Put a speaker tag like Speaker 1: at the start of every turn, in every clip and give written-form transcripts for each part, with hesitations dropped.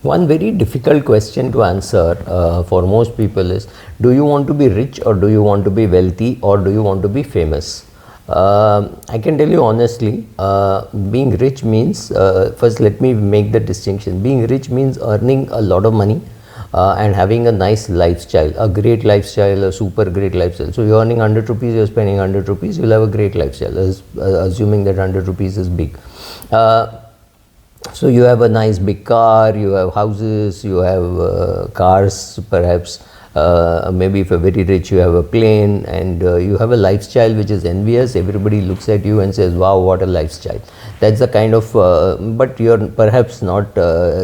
Speaker 1: One very difficult question to answer for most people is, do you want to be rich or do you want to be wealthy or do you want to be famous? I can tell you honestly, being rich means, first let me make the distinction. Being rich means earning a lot of money and having a nice lifestyle, a great lifestyle, a super great lifestyle. So you're earning 100 rupees, you're spending 100 rupees, you'll have a great lifestyle, assuming that 100 rupees is big. So you have a nice big car, you have houses, you have cars perhaps, maybe if you're very rich you have a plane, and you have a lifestyle which is envious. Everybody looks at you and says, wow, what a lifestyle. That's the kind of, but you're perhaps not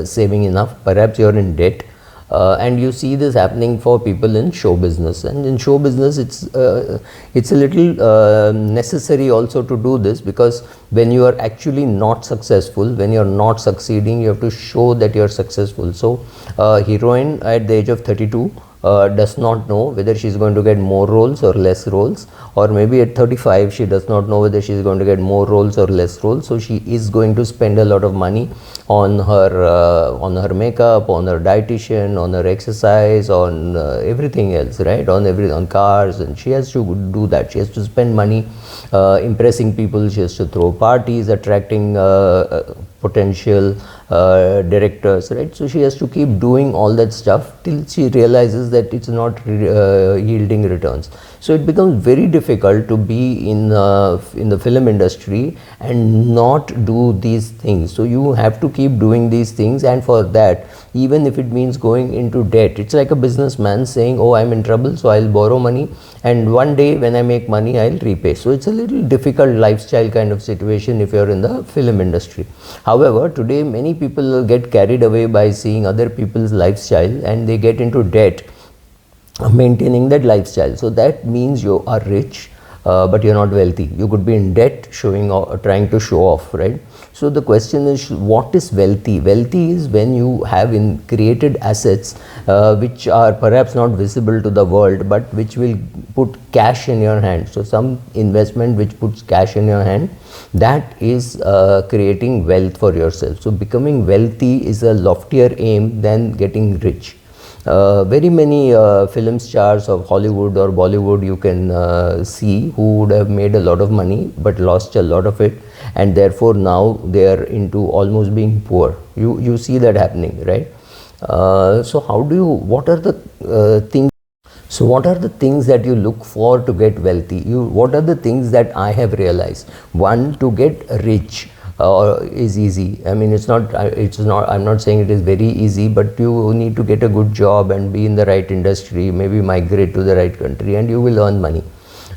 Speaker 1: saving enough, perhaps you're in debt. And you see this happening for people in show business, and in show business it's a little necessary also to do this, because when you are actually not successful, when you're not succeeding, you have to show that you're successful. So heroine at the age of 32 does not know whether she's going to get more roles or less roles, or maybe at 35 she does not know whether she's going to get more roles or less roles. So she is going to spend a lot of money on her makeup, on her dietitian, on her exercise, on everything else, right? On cars, and she has to do that. She has to spend money impressing people. She has to throw parties, attracting potential directors, right? So she has to keep doing all that stuff till she realizes that it's not yielding returns. So it becomes very difficult to be in the film industry and not do these things. So you have to keep doing these things, and for that, even if it means going into debt, it's like a businessman saying, oh, I'm in trouble, so I'll borrow money, and one day when I make money, I'll repay. So it's a little difficult lifestyle kind of situation if you're in the film industry. However, today many people get carried away by seeing other people's lifestyle, and they get into debt maintaining that lifestyle. So that means you are rich, but you're not wealthy. You could be in debt, trying to show off, right? So the question is, what is wealthy? Wealthy is when you have created assets which are perhaps not visible to the world, but which will put cash in your hand. So some investment which puts cash in your hand, that is creating wealth for yourself. So becoming wealthy is a loftier aim than getting rich. Very many film stars of Hollywood or Bollywood you can see who would have made a lot of money but lost a lot of it, and therefore now they are into almost being poor. You see that happening, right? So what are the things? So what are the things that you look for to get wealthy? What are the things that I have realized? One, to get rich is easy. I mean, it's not, I'm not saying it is very easy, but you need to get a good job and be in the right industry, maybe migrate to the right country, and you will earn money.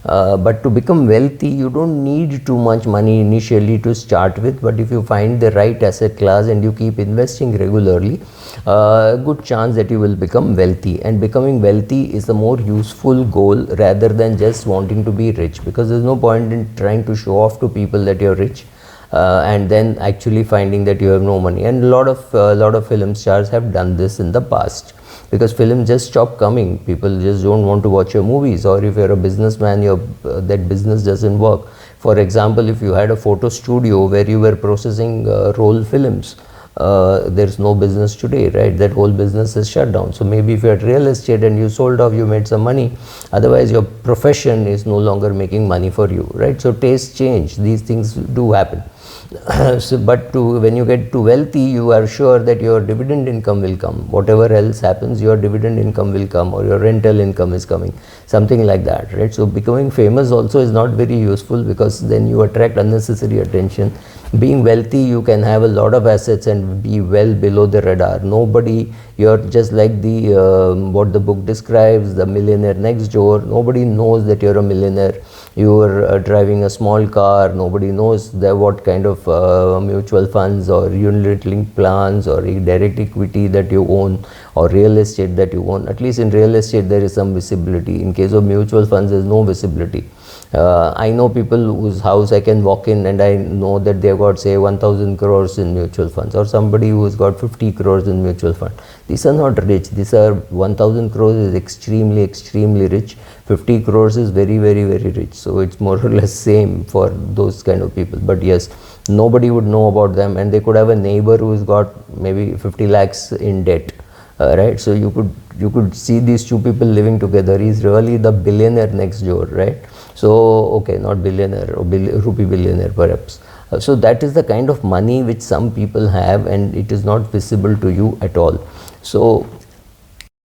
Speaker 1: But to become wealthy, you don't need too much money initially to start with, but if you find the right asset class and you keep investing regularly, good chance that you will become wealthy. And becoming wealthy is the more useful goal rather than just wanting to be rich, because there's no point in trying to show off to people that you're rich and then actually finding that you have no money. And a lot of film stars have done this in the past, because films just stop coming. People just don't want to watch your movies, or if you're a businessman, that business doesn't work. For example, if you had a photo studio where you were processing roll films, there's no business today, right? That whole business is shut down. So maybe if you're at real estate and you sold off, you made some money. Otherwise, your profession is no longer making money for you, right? So tastes change. These things do happen. But when you get too wealthy, you are sure that your dividend income will come. Whatever else happens, your dividend income will come, or your rental income is coming, something like that, right? So becoming famous also is not very useful, because then you attract unnecessary attention. Being wealthy, you can have a lot of assets and be well below the radar. You're just like what the book describes, the millionaire next door. Nobody knows that you're a millionaire. You're driving a small car. Nobody knows what kind of mutual funds or unit-linked plans or direct equity that you own, or real estate that you own. At least in real estate, there is some visibility. In case of mutual funds, there's no visibility. I know people whose house I can walk in and I know that they've got, say, 1000 crores in mutual funds, or somebody who's got 50 crores in mutual fund. These are not rich. These are 1000 crores is extremely, extremely rich. 50 crores is very, very, very rich. So it's more or less same for those kind of people. But yes, nobody would know about them, and they could have a neighbor who's got maybe 50 lakhs in debt, right? So you could see these two people living together. He's really the billionaire next door, right? So okay, not billionaire, or rupee billionaire perhaps. So that is the kind of money which some people have, and it is not visible to you at all. So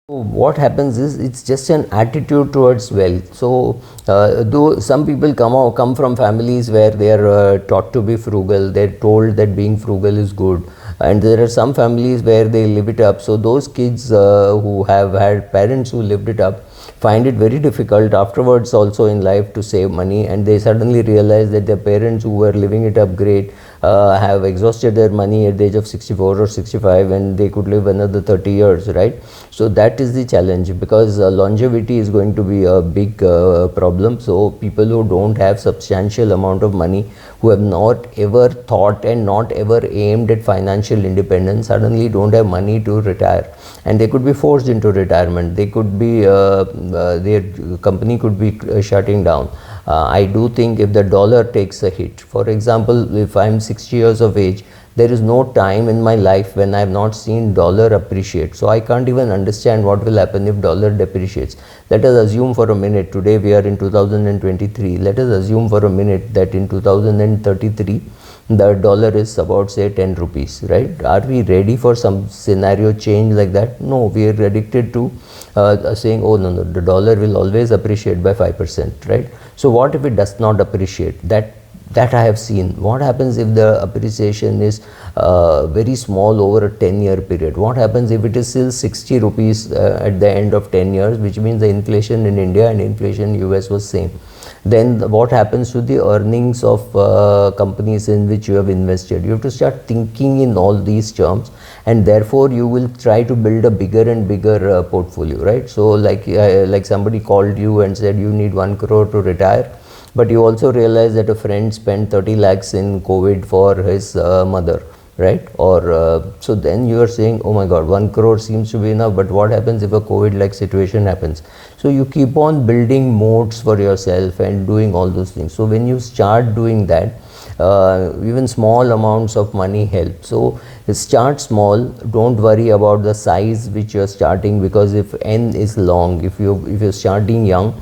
Speaker 1: what happens is, it's just an attitude towards wealth. So though some people come from families where they are taught to be frugal, they're told that being frugal is good, and there are some families where they live it up. So those kids who have had parents who lived it up find it very difficult afterwards also in life to save money, and they suddenly realize that their parents who were living it up great have exhausted their money at the age of 64 or 65, and they could live another 30 years, right? So that is the challenge, because longevity is going to be a big problem. So people who don't have substantial amount of money, who have not ever thought and not ever aimed at financial independence, suddenly don't have money to retire, and they could be forced into retirement. They could be their company could be shutting down. I do think if the dollar takes a hit, for example, if I'm 60 years of age, there is no time in my life when I have not seen dollar appreciate. So I can't even understand what will happen if dollar depreciates. Let us assume for a minute, today we are in 2023, let us assume for a minute that in 2033, the dollar is about say 10 rupees, right? Are we ready for some scenario change like that? No, we are addicted to saying, oh no, the dollar will always appreciate by 5%, right? So what if it does not appreciate? That I have seen. What happens if the appreciation is very small over a 10-year period? What happens if it is still 60 rupees at the end of 10 years, which means the inflation in India and inflation in US was same? Then what happens to the earnings of companies in which you have invested? You have to start thinking in all these terms, and therefore you will try to build a bigger and bigger portfolio, right? So like somebody called you and said you need 1 crore to retire, but you also realize that a friend spent 30 lakhs in COVID for his mother, right? Or so then you are saying, oh my god, 1 crore seems to be enough, but what happens if a COVID like situation happens? So you keep on building moats for yourself and doing all those things. So when you start doing that, even small amounts of money help. So start small, don't worry about the size which you are starting, because if n is long, if you're starting young,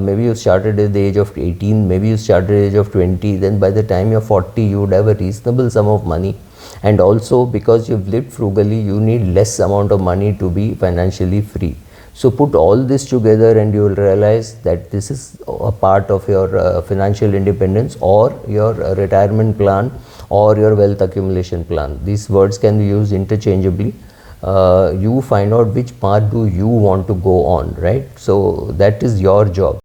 Speaker 1: maybe you started at the age of 18, maybe you started at the age of 20, then by the time you're 40 you would have a reasonable sum of money. And also because you've lived frugally, you need less amount of money to be financially free. So put all this together and you will realize that this is a part of your financial independence, or your retirement plan, or your wealth accumulation plan. These words can be used interchangeably. You find out which path do you want to go on, right? So that is your job.